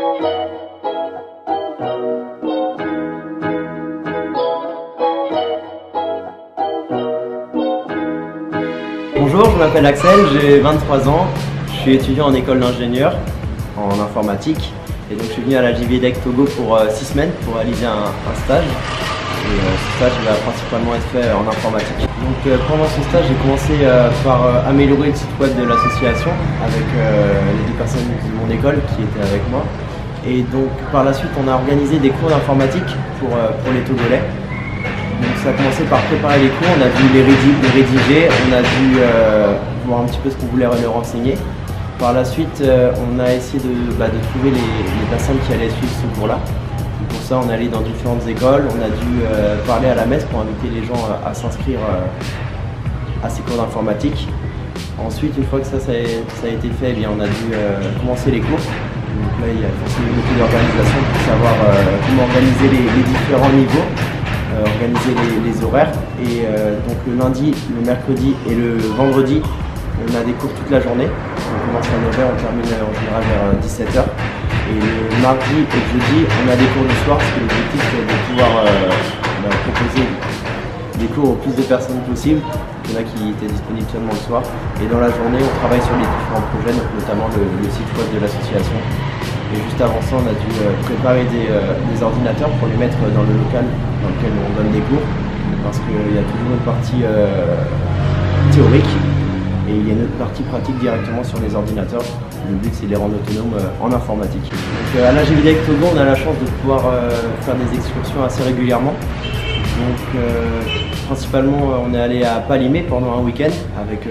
Bonjour, je m'appelle Axel, j'ai 23 ans, je suis étudiant en école d'ingénieur en informatique et donc je suis venu à la JVEDEC Togo pour 6 semaines pour réaliser un stage et ce stage va principalement être fait en informatique. Donc pendant ce stage j'ai commencé par améliorer le site web de l'association avec les 2 personnes de mon école qui étaient avec moi et donc par la suite on a organisé des cours d'informatique pour les Togolais. Donc ça a commencé par préparer les cours, on a dû les rédiger, on a dû voir un petit peu ce qu'on voulait leur enseigner. Par la suite, on a essayé de trouver les personnes qui allaient suivre ce cours-là. Pour ça, on est allé dans différentes écoles, on a dû parler à la messe pour inviter les gens à s'inscrire à ces cours d'informatique. Ensuite, une fois que ça a été fait, eh bien, on a dû commencer les cours. Donc là, il y a forcément beaucoup d'organisation pour savoir comment organiser les différents niveaux. Organiser les horaires et donc le lundi, le mercredi et le vendredi on a des cours toute la journée. On commence à 9h, on termine en général vers 17h et le mardi et le jeudi on a des cours du soir parce que l'objectif c'est de pouvoir proposer des cours au plus de personnes possible. Il y en a qui étaient disponibles seulement le soir et dans la journée on travaille sur les différents projets, donc notamment le site web de l'association. Et juste avant ça, on a dû préparer des ordinateurs pour les mettre dans le local dans lequel on donne des cours, parce qu'il y a toujours une partie théorique et il y a une autre partie pratique directement sur les ordinateurs. Le but, c'est de les rendre autonomes en informatique. Donc, à la JVEDEC Togo, on a la chance de pouvoir faire des excursions assez régulièrement. Donc, principalement, on est allé à Palimé pendant un week-end avec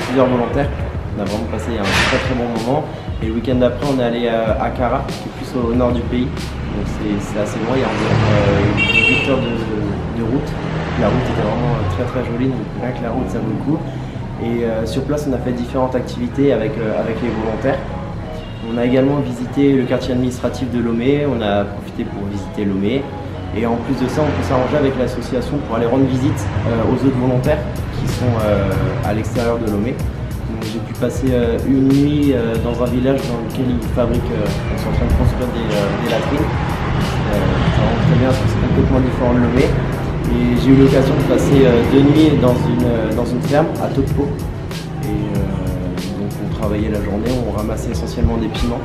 plusieurs volontaires. On a vraiment passé un très bon moment. Et le week-end d'après, on est allé à Kara, qui est plus au nord du pays. Donc c'est assez loin, il y a environ 8 heures de route. La route était vraiment très jolie, donc rien que la route, ça vaut le coup. Et sur place, on a fait différentes activités avec les volontaires. On a également visité le quartier administratif de Lomé, on a profité pour visiter Lomé. Et en plus de ça, on peut s'arranger avec l'association pour aller rendre visite aux autres volontaires qui sont à l'extérieur de Lomé. J'ai pu passer une nuit dans un village dans lequel ils fabriquent, ils sont en train de construire des latrines. Ça rend très bien parce que c'est complètement différent de Lomé. Et j'ai eu l'occasion de passer 2 nuits dans une ferme à Tokpo. Et donc on travaillait la journée, on ramassait essentiellement des piments.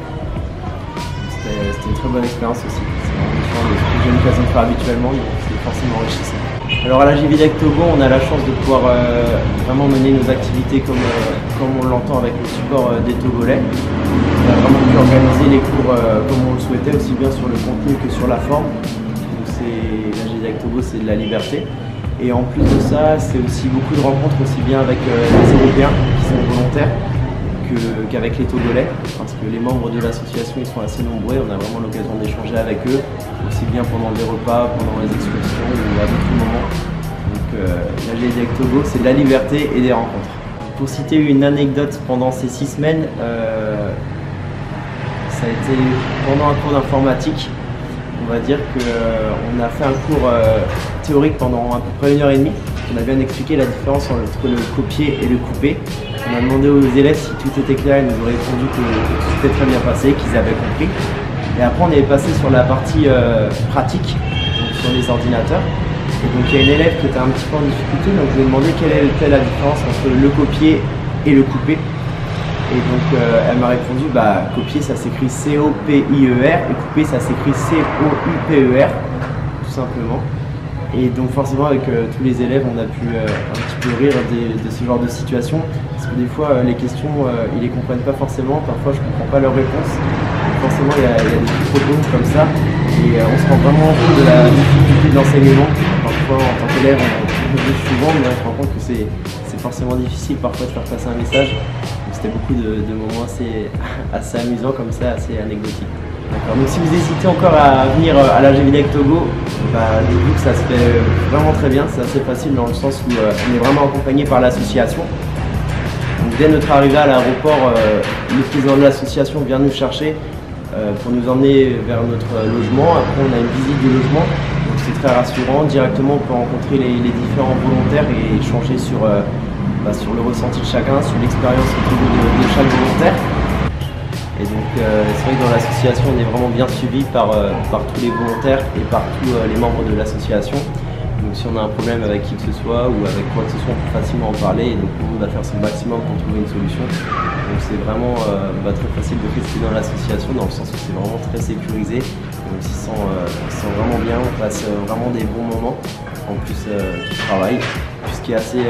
C'était une très bonne expérience aussi. C'est vraiment différent de ce que j'ai l'occasion de faire habituellement, donc c'est forcément enrichissant. Alors à la JVEDEC Togo, on a la chance de pouvoir vraiment mener nos activités comme on l'entend avec le support des Togolais. On a vraiment pu organiser les cours comme on le souhaitait, aussi bien sur le contenu que sur la forme. Donc la JVEDEC Togo, c'est de la liberté. Et en plus de ça, c'est aussi beaucoup de rencontres, aussi bien avec les Européens qui sont volontaires qu'avec les Togolais, parce que les membres de l'association ils sont assez nombreux, on a vraiment l'occasion d'échanger avec eux, aussi bien pendant des repas, pendant les excursions ou à d'autres moments. Donc la JVEDEC Togo, c'est de la liberté et des rencontres. Pour citer une anecdote pendant ces 6 semaines, ça a été pendant un cours d'informatique. On va dire qu'on a fait un cours théorique pendant à peu près 1h30. On a bien expliqué la différence entre le copier et le couper. On a demandé aux élèves si tout était clair, ils nous ont répondu que tout s'était très bien passé, qu'ils avaient compris. Et après on est passé sur la partie pratique, donc sur les ordinateurs. Et donc il y a une élève qui était un petit peu en difficulté, donc je lui ai demandé quelle était la différence entre le copier et le couper. Et donc elle m'a répondu, copier ça s'écrit C-O-P-I-E-R et couper ça s'écrit C-O-U-P-E-R, tout simplement. Et donc forcément avec tous les élèves on a pu un petit peu rire de ce genre de situation, parce que des fois les questions ils les comprennent pas forcément, parfois je comprends pas leurs réponses. Donc forcément il y a des petits problèmes comme ça et on se rend vraiment compte de la difficulté de l'enseignement. Parfois en tant qu'élève on juge souvent, mais on se rend compte que c'est forcément difficile parfois de faire passer un message. C'était beaucoup de moments assez amusants comme ça, assez anecdotiques. Donc si vous hésitez encore à venir à la JVEDEC Togo, dites-vous que ça se fait vraiment très bien, c'est assez facile dans le sens où on est vraiment accompagné par l'association. Dès notre arrivée à l'aéroport, le président de l'association vient nous chercher pour nous emmener vers notre logement. Après on a une visite du logement, donc c'est très rassurant. Directement on peut rencontrer les différents volontaires et échanger sur le ressenti de chacun, sur l'expérience de chaque volontaire. Et donc c'est vrai que dans l'association on est vraiment bien suivi par tous les volontaires et par tous les membres de l'association. Donc si on a un problème avec qui que ce soit ou avec quoi que ce soit, on peut facilement en parler et donc tout le monde va faire son maximum pour trouver une solution. Donc c'est vraiment très facile de rester dans l'association dans le sens où c'est vraiment très sécurisé. On s'y sent vraiment bien, on passe vraiment des bons moments en plus du travail. Puis ce qui est assez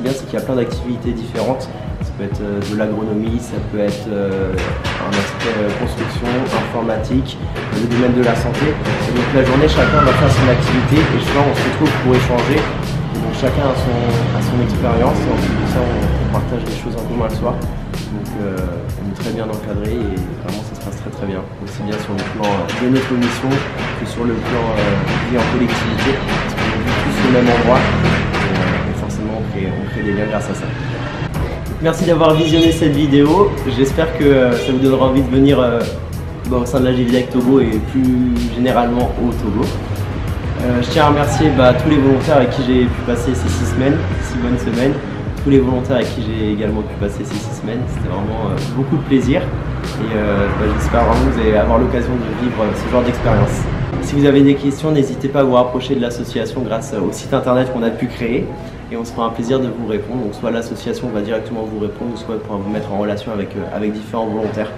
bien, c'est qu'il y a plein d'activités différentes. Ça peut être de l'agronomie, ça peut être un aspect construction, informatique, le domaine de la santé. Et donc la journée, chacun va faire son activité et souvent on se retrouve pour échanger. Et donc chacun a son expérience et en plus de ça, on partage des choses en commun le soir. Donc on est très bien encadré et vraiment ça se passe très bien. Aussi bien sur le plan de notre mission que sur le plan vie en collectivité, parce qu'on est tous au même endroit et forcément on crée des liens grâce à ça. Merci d'avoir visionné cette vidéo, j'espère que ça vous donnera envie de venir au sein de la JVDEC Togo et plus généralement au Togo. Je tiens à remercier tous les volontaires avec qui j'ai pu passer ces 6 bonnes semaines, tous les volontaires avec qui j'ai également pu passer ces 6 semaines, c'était vraiment beaucoup de plaisir et j'espère vraiment que vous allez avoir l'occasion de vivre ce genre d'expérience. Si vous avez des questions, n'hésitez pas à vous rapprocher de l'association grâce au site internet qu'on a pu créer et on se fera un plaisir de vous répondre. Donc soit l'association va directement vous répondre, soit pourra vous mettre en relation avec différents volontaires.